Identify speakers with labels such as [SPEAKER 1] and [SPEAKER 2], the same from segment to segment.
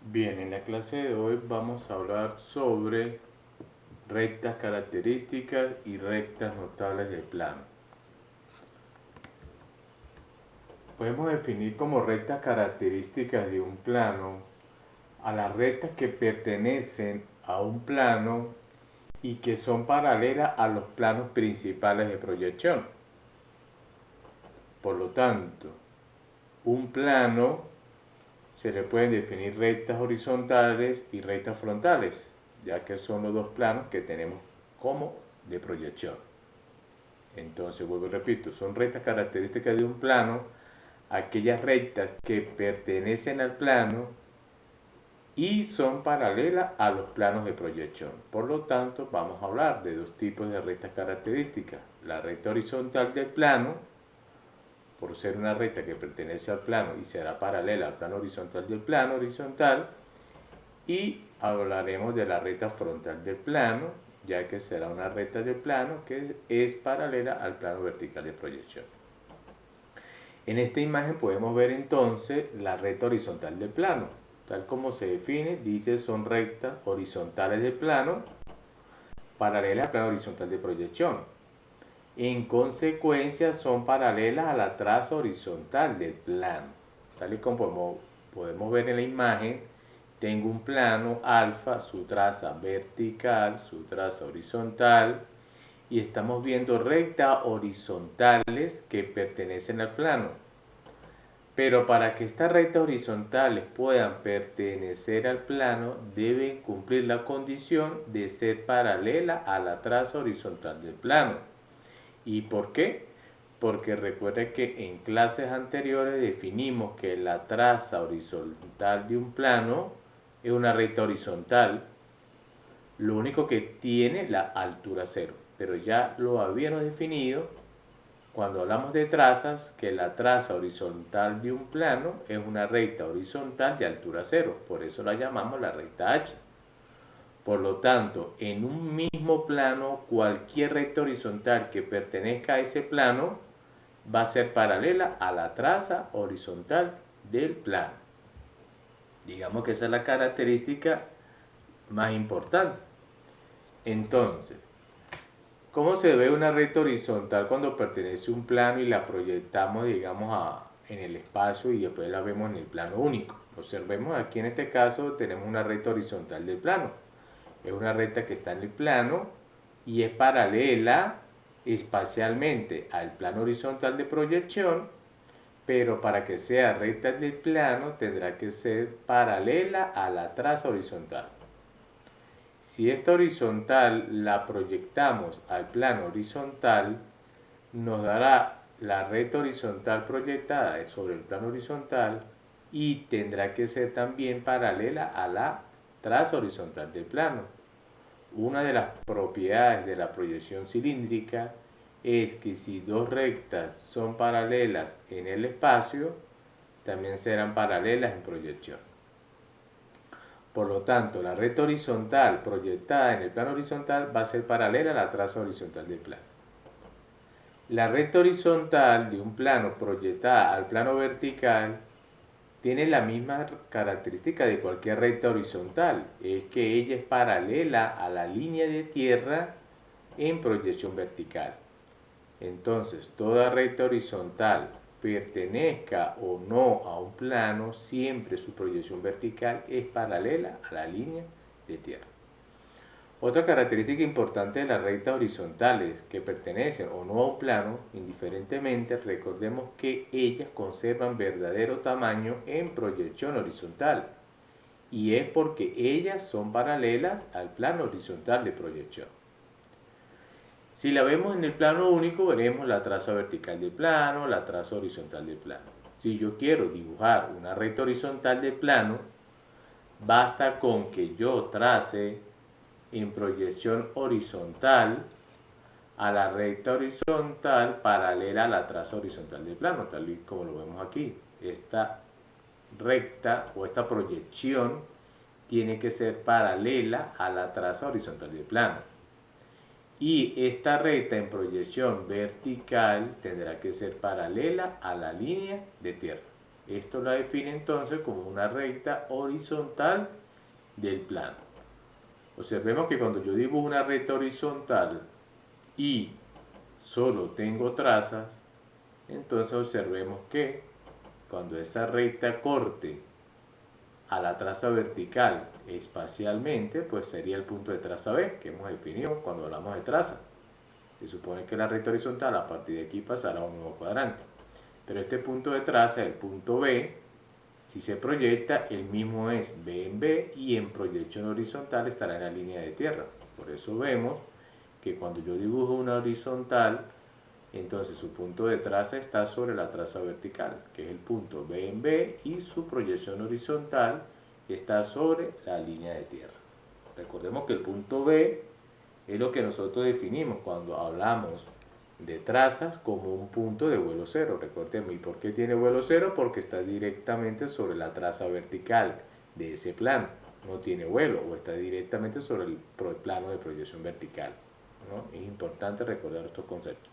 [SPEAKER 1] Bien, en la clase de hoy vamos a hablar sobre rectas características y rectas notables del plano. Podemos definir como rectas características de un plano a las rectas que pertenecen a un plano y que son paralelas a los planos principales de proyección. Por lo tanto, un plano se le pueden definir rectas horizontales y rectas frontales, ya que son los dos planos que tenemos como de proyección. Entonces, vuelvo y repito, son rectas características de un plano, aquellas rectas que pertenecen al plano y son paralelas a los planos de proyección. Por lo tanto, vamos a hablar de dos tipos de rectas características. La recta horizontal del plano, por ser una recta que pertenece al plano y será paralela al plano horizontal del plano horizontal, y hablaremos de la recta frontal del plano, ya que será una recta del plano que es paralela al plano vertical de proyección. En esta imagen podemos ver entonces la recta horizontal del plano. Tal como se define, dice son rectas horizontales del plano paralelas al plano horizontal de proyección. En consecuencia son paralelas a la traza horizontal del plano. Tal y como podemos ver en la imagen, tengo un plano alfa, su traza vertical, su traza horizontal, y estamos viendo rectas horizontales que pertenecen al plano. Pero para que estas rectas horizontales puedan pertenecer al plano, deben cumplir la condición de ser paralela a la traza horizontal del plano. ¿Y por qué? Porque recuerden que en clases anteriores definimos que la traza horizontal de un plano es una recta horizontal, lo único que tiene la altura cero, pero ya lo habíamos definido cuando hablamos de trazas, que la traza horizontal de un plano es una recta horizontal de altura cero, por eso la llamamos la recta H. Por lo tanto, en un mismo plano, cualquier recta horizontal que pertenezca a ese plano va a ser paralela a la traza horizontal del plano. Digamos que esa es la característica más importante. Entonces, ¿cómo se ve una recta horizontal cuando pertenece a un plano y la proyectamos, digamos, en el espacio y después la vemos en el plano único? Observemos aquí en este caso tenemos una recta horizontal del plano. Es una recta que está en el plano y es paralela espacialmente al plano horizontal de proyección, pero para que sea recta del plano tendrá que ser paralela a la traza horizontal. Si esta horizontal la proyectamos al plano horizontal, nos dará la recta horizontal proyectada sobre el plano horizontal y tendrá que ser también paralela a la traza horizontal del plano. Una de las propiedades de la proyección cilíndrica es que si dos rectas son paralelas en el espacio, también serán paralelas en proyección. Por lo tanto, la recta horizontal proyectada en el plano horizontal va a ser paralela a la traza horizontal del plano. La recta horizontal de un plano proyectada al plano vertical tiene la misma característica de cualquier recta horizontal, es que ella es paralela a la línea de tierra en proyección vertical. Entonces, toda recta horizontal, pertenezca o no a un plano, siempre su proyección vertical es paralela a la línea de tierra. Otra característica importante de las rectas horizontales que pertenecen o no a un plano, indiferentemente, recordemos que ellas conservan verdadero tamaño en proyección horizontal, y es porque ellas son paralelas al plano horizontal de proyección. Si la vemos en el plano único, veremos la traza vertical del plano, la traza horizontal del plano. Si yo quiero dibujar una recta horizontal del plano, basta con que yo trace en proyección horizontal a la recta horizontal paralela a la traza horizontal del plano, tal y como lo vemos aquí. Esta recta o esta proyección tiene que ser paralela a la traza horizontal del plano. Y esta recta en proyección vertical tendrá que ser paralela a la línea de tierra. Esto la define entonces como una recta horizontal del plano. Observemos que cuando yo dibujo una recta horizontal y solo tengo trazas, entonces observemos que cuando esa recta corte a la traza vertical espacialmente, pues sería el punto de traza B, que hemos definido cuando hablamos de traza. Se supone que la recta horizontal a partir de aquí pasará a un nuevo cuadrante. Pero este punto de traza, el punto B, si se proyecta, el mismo es B en B y en proyección horizontal estará en la línea de tierra. Por eso vemos que cuando yo dibujo una horizontal, entonces su punto de traza está sobre la traza vertical, que es el punto B en B, y su proyección horizontal está sobre la línea de tierra. Recordemos que el punto B es lo que nosotros definimos cuando hablamos de trazas como un punto de vuelo cero. Recordemos, ¿y por qué tiene vuelo cero? Porque está directamente sobre la traza vertical de ese plano. No tiene vuelo o está directamente sobre el plano de proyección vertical, ¿no? Es importante recordar estos conceptos.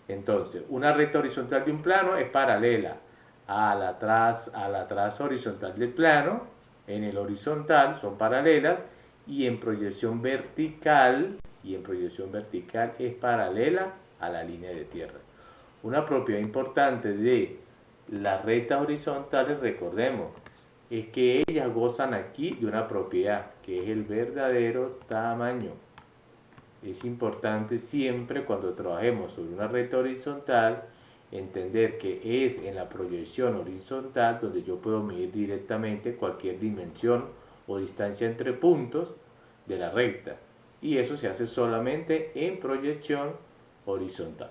[SPEAKER 1] Entonces, una recta horizontal de un plano es paralela a la traza horizontal del plano. En el horizontal son paralelas y en proyección vertical es paralela a la línea de tierra. Una propiedad importante de las rectas horizontales, recordemos, es que ellas gozan aquí de una propiedad que es el verdadero tamaño. Es importante siempre cuando trabajemos sobre una recta horizontal entender que es en la proyección horizontal donde yo puedo medir directamente cualquier dimensión o distancia entre puntos de la recta, y eso se hace solamente en proyección horizontal.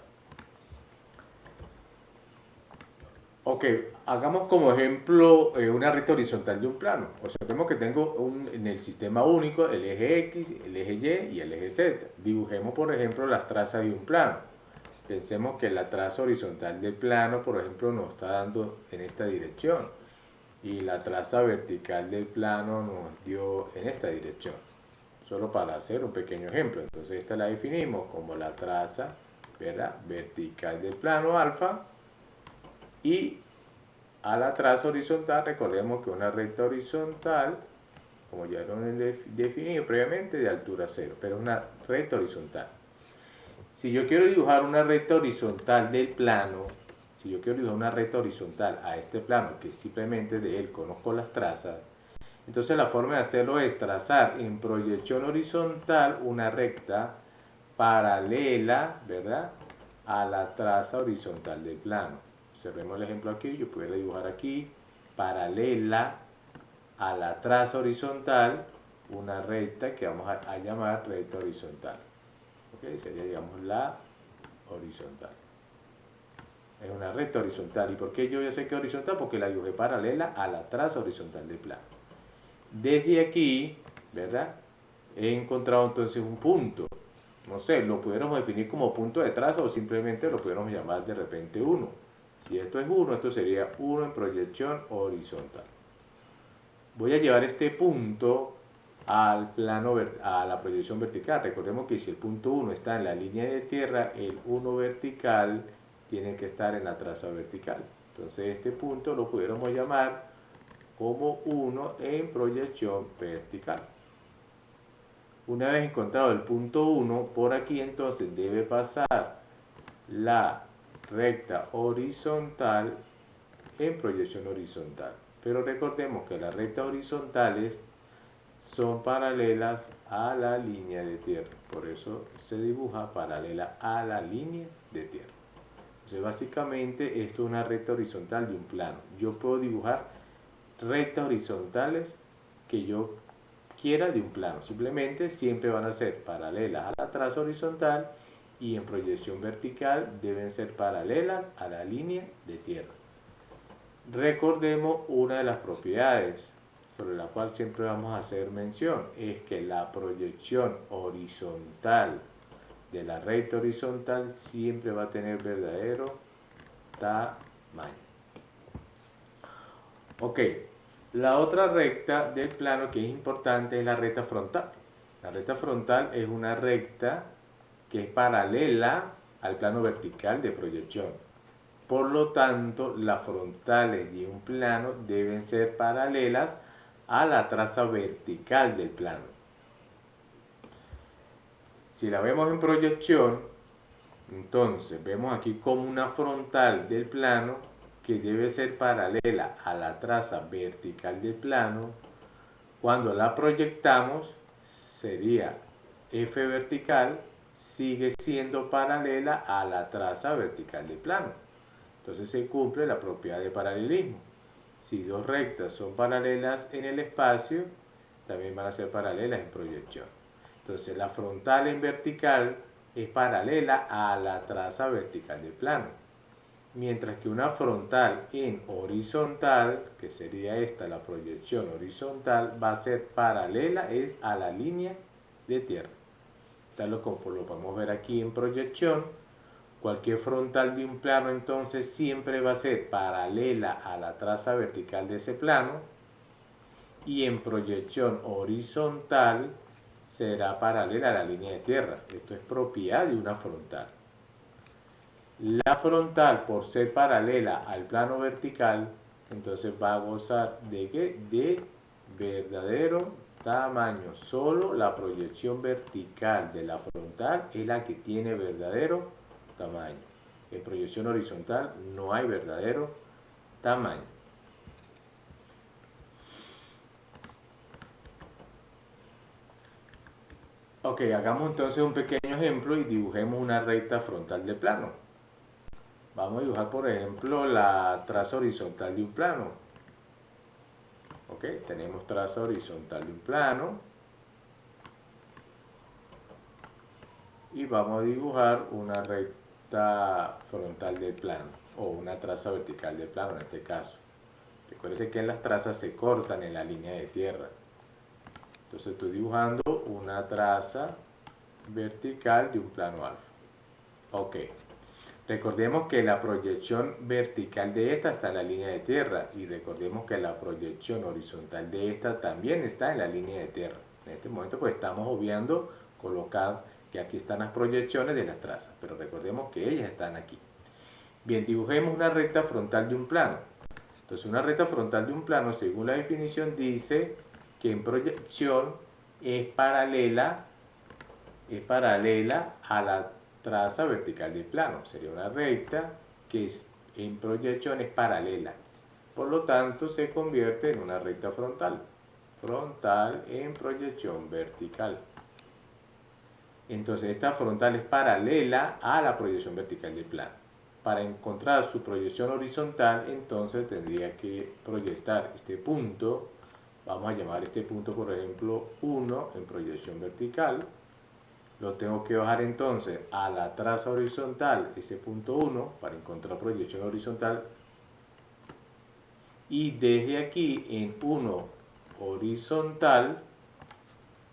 [SPEAKER 1] Ok, hagamos como ejemplo una recta horizontal de un plano. Observemos que tengo en el sistema único el eje X, el eje Y y el eje Z. Dibujemos, por ejemplo, las trazas de un plano. Pensemos que la traza horizontal del plano, por ejemplo, nos está dando en esta dirección y la traza vertical del plano nos dio en esta dirección. Solo para hacer un pequeño ejemplo. Entonces esta la definimos como la traza, ¿verdad?, vertical del plano alfa, y a la traza horizontal, recordemos que una recta horizontal, como ya lo he definido previamente, de altura cero, pero es una recta horizontal. Si yo quiero dibujar una recta horizontal del plano, si yo quiero dibujar una recta horizontal a este plano, que simplemente de él conozco las trazas, entonces la forma de hacerlo es trazar en proyección horizontal una recta paralela, ¿verdad?, a la traza horizontal del plano. Observemos el ejemplo aquí, yo puedo dibujar aquí, paralela a la traza horizontal, una recta que vamos a llamar recta horizontal. ¿Okay? Sería, digamos, la horizontal. Es una recta horizontal. ¿Y por qué yo ya sé que es horizontal? Porque la dibujé paralela a la traza horizontal del plano. Desde aquí, ¿verdad?, he encontrado entonces un punto. No sé, lo pudiéramos definir como punto de traza o simplemente lo pudiéramos llamar de repente 1. Si esto es 1, esto sería 1 en proyección horizontal. Voy a llevar este punto al plano, a la proyección vertical. Recordemos que si el punto 1 está en la línea de tierra, el 1 vertical tiene que estar en la traza vertical. Entonces este punto lo pudiéramos llamar como 1 en proyección vertical. Una vez encontrado el punto 1, por aquí entonces debe pasar la recta horizontal en proyección horizontal. Pero recordemos que las rectas horizontales son paralelas a la línea de tierra. Por eso se dibuja paralela a la línea de tierra. Entonces básicamente esto es una recta horizontal de un plano. Yo puedo dibujar rectas horizontales que yo quiera de un plano. Simplemente siempre van a ser paralelas a la traza horizontal y en proyección vertical deben ser paralelas a la línea de tierra. Recordemos una de las propiedades sobre la cual siempre vamos a hacer mención, es que la proyección horizontal de la recta horizontal siempre va a tener verdadero tamaño. Ok, la otra recta del plano que es importante es la recta frontal. La recta frontal es una recta que es paralela al plano vertical de proyección. Por lo tanto, las frontales de un plano deben ser paralelas a la traza vertical del plano. Si la vemos en proyección, entonces vemos aquí como una frontal del plano que debe ser paralela a la traza vertical del plano. Cuando la proyectamos, sería F vertical, sigue siendo paralela a la traza vertical del plano. Entonces se cumple la propiedad de paralelismo. Si dos rectas son paralelas en el espacio, también van a ser paralelas en proyección. Entonces la frontal en vertical es paralela a la traza vertical del plano. Mientras que una frontal en horizontal, que sería esta la proyección horizontal, va a ser paralela a la línea de tierra. Tal como lo podemos ver aquí en proyección, cualquier frontal de un plano entonces siempre va a ser paralela a la traza vertical de ese plano, y en proyección horizontal será paralela a la línea de tierra. Esto es propiedad de una frontal. La frontal, por ser paralela al plano vertical, entonces va a gozar de ¿qué? De verdadero tamaño. Solo la proyección vertical de la frontal es la que tiene verdadero tamaño. En proyección horizontal no hay verdadero tamaño. Ok, hagamos entonces un pequeño ejemplo y dibujemos una recta frontal de plano. Vamos a dibujar, por ejemplo, la traza horizontal de un plano. Ok, tenemos traza horizontal de un plano. Y vamos a dibujar una recta frontal del plano, o una traza vertical del plano en este caso. Recuerden que las trazas se cortan en la línea de tierra. Entonces estoy dibujando una traza vertical de un plano alfa. Ok. Recordemos que la proyección vertical de esta está en la línea de tierra, y recordemos que la proyección horizontal de esta también está en la línea de tierra. En este momento pues estamos obviando colocar que aquí están las proyecciones de las trazas, pero recordemos que ellas están aquí. Bien, dibujemos una recta frontal de un plano. Entonces una recta frontal de un plano, según la definición, dice que en proyección es paralela a la traza vertical del plano. Sería una recta que en proyección es paralela. Por lo tanto, se convierte en una recta frontal. Frontal en proyección vertical. Entonces, esta frontal es paralela a la proyección vertical del plano. Para encontrar su proyección horizontal, entonces tendría que proyectar este punto. Vamos a llamar este punto, por ejemplo, 1 en proyección vertical. Lo tengo que bajar entonces a la traza horizontal, ese punto 1, para encontrar proyección horizontal. Y desde aquí en 1 horizontal,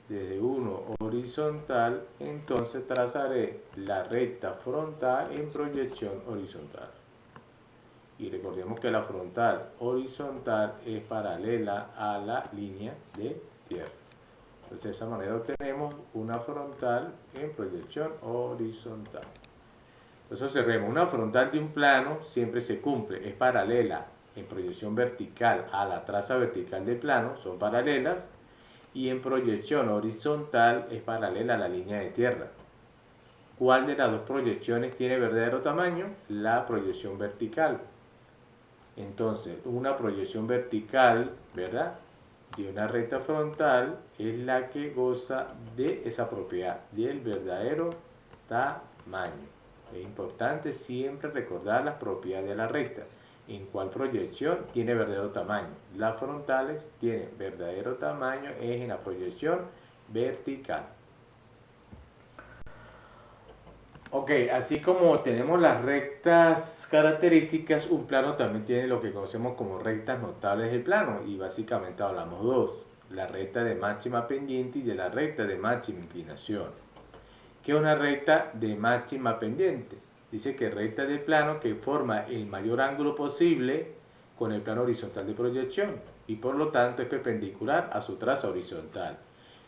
[SPEAKER 1] desde 1 horizontal, entonces trazaré la recta frontal en proyección horizontal. Y recordemos que la frontal horizontal es paralela a la línea de tierra. Entonces de esa manera obtenemos una frontal en proyección horizontal. Entonces observemos, una frontal de un plano siempre se cumple, es paralela en proyección vertical a la traza vertical del plano, son paralelas, y en proyección horizontal es paralela a la línea de tierra. ¿Cuál de las dos proyecciones tiene verdadero tamaño? La proyección vertical. Entonces, una proyección vertical, ¿verdad?, de una recta frontal es la que goza de esa propiedad, del verdadero tamaño. Es importante siempre recordar las propiedades de la recta. En cuál proyección tiene verdadero tamaño. Las frontales tienen verdadero tamaño es en la proyección vertical. Ok, así como tenemos las rectas características, un plano también tiene lo que conocemos como rectas notables del plano, y básicamente hablamos dos: la recta de máxima pendiente y de la recta de máxima inclinación. ¿Qué es una recta de máxima pendiente? Dice que recta de plano que forma el mayor ángulo posible con el plano horizontal de proyección, y por lo tanto es perpendicular a su traza horizontal.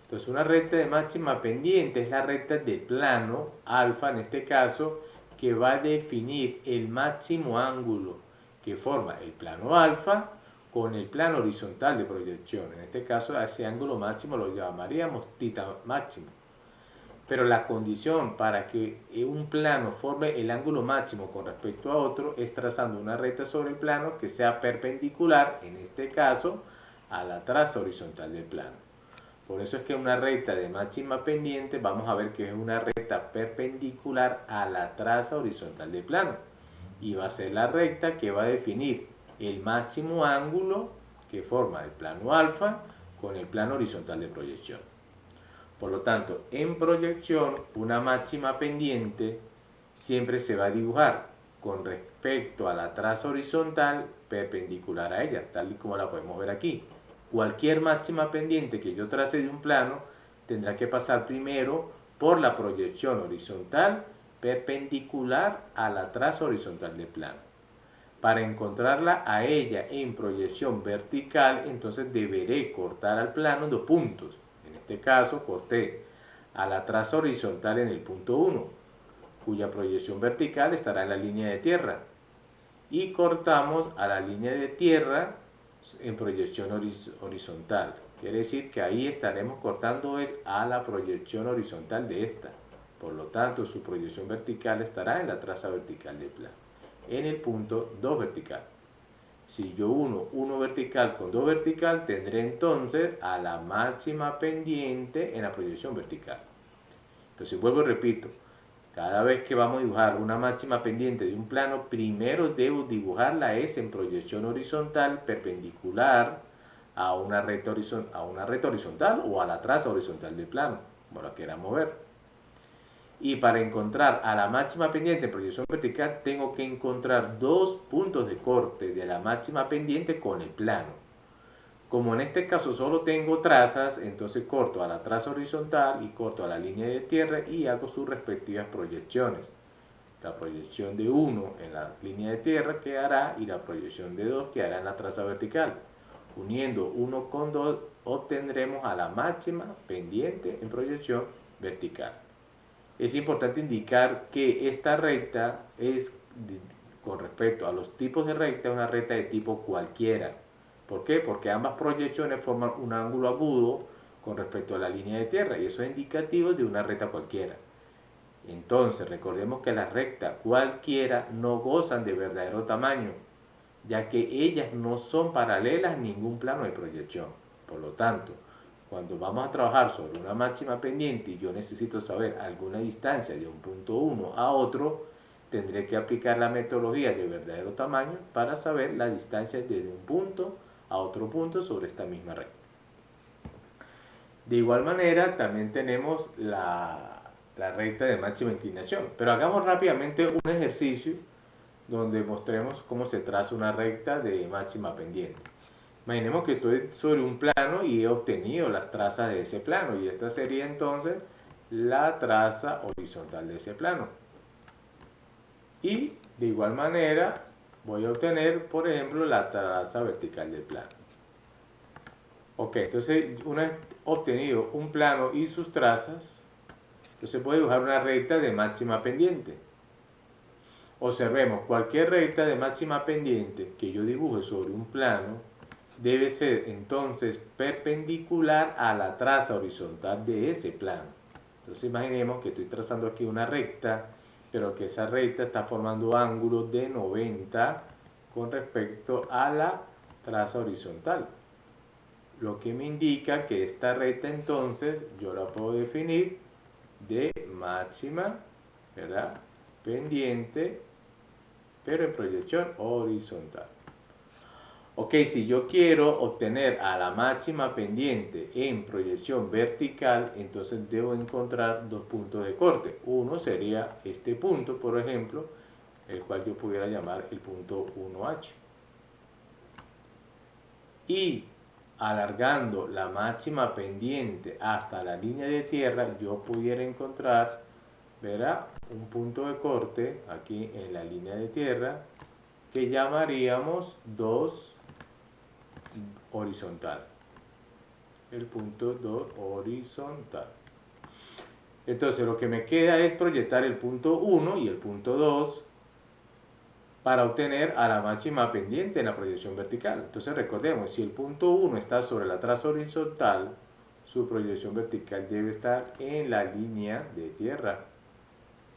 [SPEAKER 1] Entonces una recta de máxima pendiente es la recta de plano, alfa en este caso, que va a definir el máximo ángulo que forma el plano alfa con el plano horizontal de proyección. En este caso, a ese ángulo máximo lo llamaríamos θ máximo. Pero la condición para que un plano forme el ángulo máximo con respecto a otro es trazando una recta sobre el plano que sea perpendicular, en este caso, a la traza horizontal del plano. Por eso es que una recta de máxima pendiente, vamos a ver que es una recta perpendicular a la traza horizontal del plano. Y va a ser la recta que va a definir el máximo ángulo que forma el plano alfa con el plano horizontal de proyección. Por lo tanto, en proyección, una máxima pendiente siempre se va a dibujar con respecto a la traza horizontal perpendicular a ella, tal y como la podemos ver aquí. Cualquier máxima pendiente que yo trace de un plano tendrá que pasar primero por la proyección horizontal perpendicular a la traza horizontal del plano. Para encontrarla a ella en proyección vertical, entonces deberé cortar al plano dos puntos. En este caso, corté a la traza horizontal en el punto 1, cuya proyección vertical estará en la línea de tierra. Y cortamos a la línea de tierra en proyección horizontal. Quiere decir que ahí estaremos cortando es a la proyección horizontal de esta. Por lo tanto, su proyección vertical estará en la traza vertical del plano, en el punto 2 vertical. Si yo uno 1 vertical con 2 vertical, tendré entonces a la máxima pendiente en la proyección vertical. Entonces vuelvo y repito, cada vez que vamos a dibujar una máxima pendiente de un plano, primero debo dibujarla es en proyección horizontal perpendicular a una recta horizontal o a la traza horizontal del plano, como la queramos ver. Y para encontrar a la máxima pendiente en proyección vertical, tengo que encontrar dos puntos de corte de la máxima pendiente con el plano. Como en este caso solo tengo trazas, entonces corto a la traza horizontal y corto a la línea de tierra y hago sus respectivas proyecciones. La proyección de 1 en la línea de tierra quedará y la proyección de 2 quedará en la traza vertical. Uniendo 1 con 2 obtendremos a la máxima pendiente en proyección vertical. Es importante indicar que esta recta es, con respecto a los tipos de recta, una recta de tipo cualquiera. ¿Por qué? Porque ambas proyecciones forman un ángulo agudo con respecto a la línea de tierra y eso es indicativo de una recta cualquiera. Entonces, recordemos que las rectas cualquiera no gozan de verdadero tamaño, ya que ellas no son paralelas a ningún plano de proyección. Por lo tanto, cuando vamos a trabajar sobre una máxima pendiente y yo necesito saber alguna distancia de un punto 1 a otro, tendré que aplicar la metodología de verdadero tamaño para saber la distancia desde un punto a otro punto sobre esta misma recta. De igual manera, también tenemos la recta de máxima inclinación. Pero hagamos rápidamente un ejercicio donde mostremos cómo se traza una recta de máxima pendiente. Imaginemos que estoy sobre un plano y he obtenido las trazas de ese plano y esta sería entonces la traza horizontal de ese plano. Y de igual manera voy a obtener, por ejemplo, la traza vertical del plano. Ok, entonces una vez obtenido un plano y sus trazas, entonces puedo dibujar una recta de máxima pendiente. Observemos, cualquier recta de máxima pendiente que yo dibuje sobre un plano debe ser entonces perpendicular a la traza horizontal de ese plano. Entonces imaginemos que estoy trazando aquí una recta, pero que esa recta está formando ángulos de 90 con respecto a la traza horizontal. Lo que me indica que esta recta entonces yo la puedo definir de máxima, ¿verdad?, pendiente, pero en proyección horizontal. Ok, si yo quiero obtener a la máxima pendiente en proyección vertical, entonces debo encontrar dos puntos de corte. Uno sería este punto, por ejemplo, el cual yo pudiera llamar el punto 1H. Y alargando la máxima pendiente hasta la línea de tierra, yo pudiera encontrar, ¿verdad?, un punto de corte aquí en la línea de tierra que llamaríamos 2 horizontal. El punto 2 horizontal. Entonces lo que me queda es proyectar el punto 1 y el punto 2 para obtener a la máxima pendiente en la proyección vertical. Entonces recordemos, si el punto 1 está sobre la traza horizontal, su proyección vertical debe estar en la línea de tierra,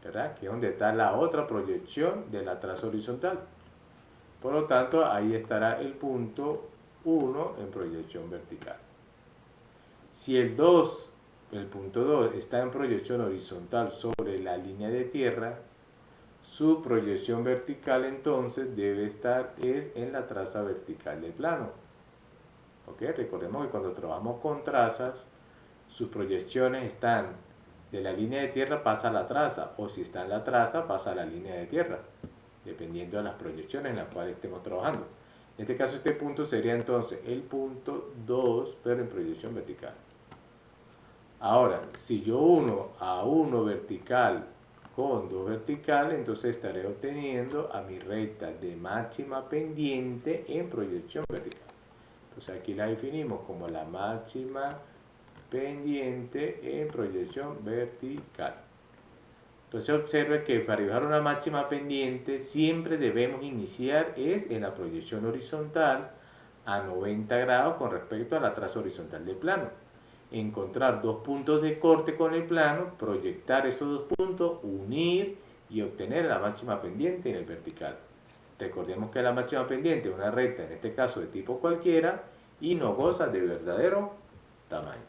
[SPEAKER 1] ¿verdad? Que es donde está la otra proyección de la traza horizontal. Por lo tanto, ahí estará el punto 1 en proyección vertical. Si el punto 2 está en proyección horizontal sobre la línea de tierra, su proyección vertical entonces debe estar en la traza vertical del plano. ¿Ok? Recordemos que cuando trabajamos con trazas, sus proyecciones están de la línea de tierra pasa a la traza, o si está en la traza pasa a la línea de tierra, dependiendo de las proyecciones en las cuales estemos trabajando. En este caso, este punto sería entonces el punto 2, pero en proyección vertical. Ahora, si yo uno a 1 vertical con 2 vertical, entonces estaré obteniendo a mi recta de máxima pendiente en proyección vertical. Entonces aquí la definimos como la máxima pendiente en proyección vertical. Entonces observe que para dibujar una máxima pendiente siempre debemos iniciar en la proyección horizontal a 90 grados con respecto a la traza horizontal del plano. Encontrar dos puntos de corte con el plano, proyectar esos dos puntos, unir y obtener la máxima pendiente en el vertical. Recordemos que la máxima pendiente es una recta, en este caso de tipo cualquiera, y no goza de verdadero tamaño.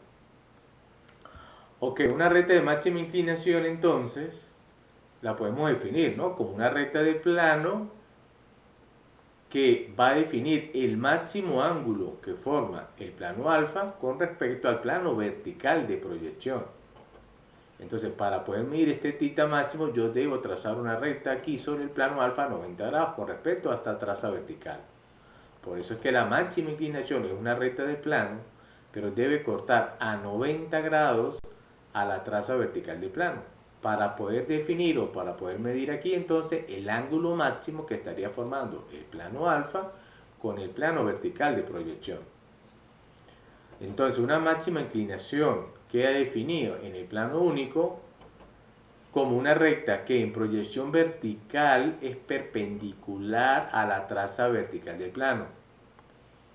[SPEAKER 1] Ok, una recta de máxima inclinación entonces la podemos definir, ¿no? Como una recta de plano que va a definir el máximo ángulo que forma el plano alfa con respecto al plano vertical de proyección. Entonces, para poder medir este tita máximo, yo debo trazar una recta aquí sobre el plano alfa a 90 grados con respecto a esta traza vertical. Por eso es que la máxima inclinación es una recta de plano, pero debe cortar a 90 grados a la traza vertical del plano. Para poder definir o para poder medir aquí entonces el ángulo máximo que estaría formando el plano alfa con el plano vertical de proyección. Entonces una máxima inclinación queda definido en el plano único como una recta que en proyección vertical es perpendicular a la traza vertical del plano.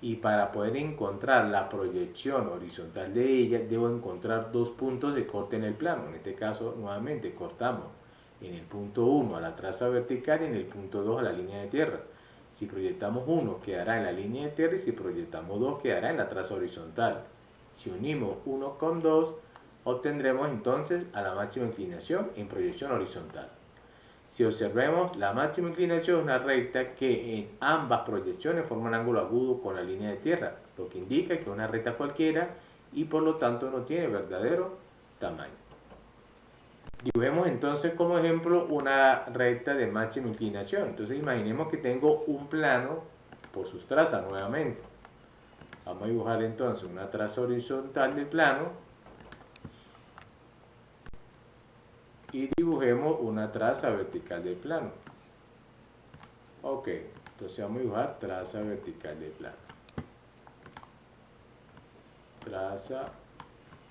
[SPEAKER 1] Y para poder encontrar la proyección horizontal de ella, debo encontrar dos puntos de corte en el plano. En este caso, nuevamente, cortamos en el punto 1 a la traza vertical y en el punto 2 a la línea de tierra. Si proyectamos 1, quedará en la línea de tierra, y si proyectamos 2, quedará en la traza horizontal. Si unimos 1 con 2, obtendremos entonces a la máxima inclinación en proyección horizontal. Si observemos, la máxima inclinación es una recta que en ambas proyecciones forma un ángulo agudo con la línea de tierra, lo que indica que es una recta cualquiera y por lo tanto no tiene verdadero tamaño. Dibujemos entonces como ejemplo una recta de máxima inclinación. Entonces imaginemos que tengo un plano por sus trazas nuevamente. Vamos a dibujar entonces una traza horizontal del plano y dibujemos una traza vertical del plano. Ok, entonces vamos a dibujar traza vertical del plano. Traza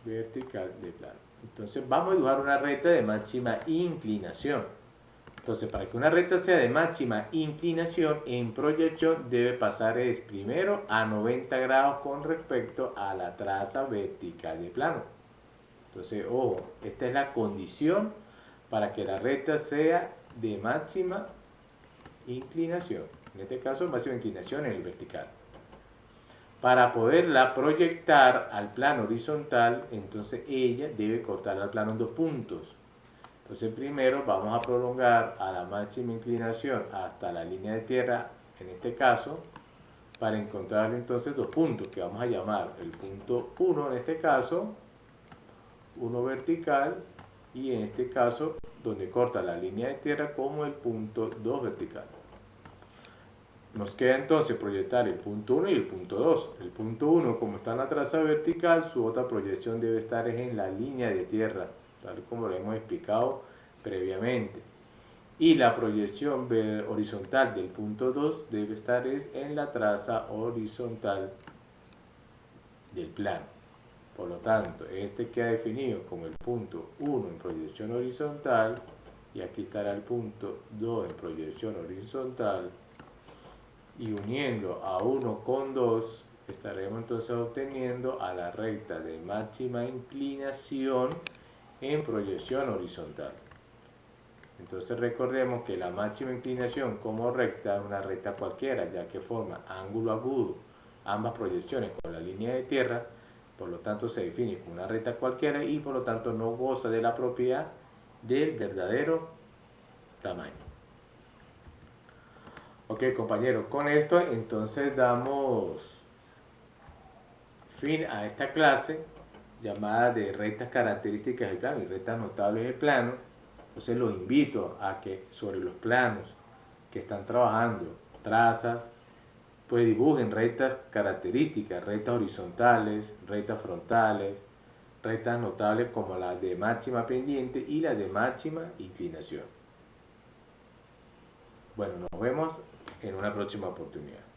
[SPEAKER 1] vertical del plano. Entonces vamos a dibujar una recta de máxima inclinación. Entonces para que una recta sea de máxima inclinación en proyección debe pasar primero a 90 grados con respecto a la traza vertical del plano. Entonces, ojo, esta es la condición para que la recta sea de máxima inclinación. En este caso, máxima inclinación en el vertical. Para poderla proyectar al plano horizontal, entonces ella debe cortar al plano en dos puntos. Entonces primero vamos a prolongar a la máxima inclinación hasta la línea de tierra, en este caso, para encontrar entonces dos puntos que vamos a llamar el punto 1 en este caso, 1 vertical, y en este caso donde corta la línea de tierra como el punto 2 vertical. Nos queda entonces proyectar el punto 1 y el punto 2. El punto 1, como está en la traza vertical, su otra proyección debe estar en la línea de tierra, tal como lo hemos explicado previamente. Y la proyección horizontal del punto 2 debe estar en la traza horizontal del plano. Por lo tanto, este queda definido como el punto 1 en proyección horizontal, y aquí estará el punto 2 en proyección horizontal, y uniendo a 1 con 2 estaremos entonces obteniendo a la recta de máxima inclinación en proyección horizontal. Entonces recordemos que la máxima inclinación como recta es una recta cualquiera, ya que forma ángulo agudo ambas proyecciones con la línea de tierra, por lo tanto se define como una recta cualquiera y por lo tanto no goza de la propiedad del verdadero tamaño. Ok, compañeros, con esto entonces damos fin a esta clase llamada de rectas características del plano y rectas notables del plano. Entonces los invito a que sobre los planos que están trabajando trazas, pues dibujen rectas características, rectas horizontales, rectas frontales, rectas notables como las de máxima pendiente y las de máxima inclinación. Bueno, nos vemos en una próxima oportunidad.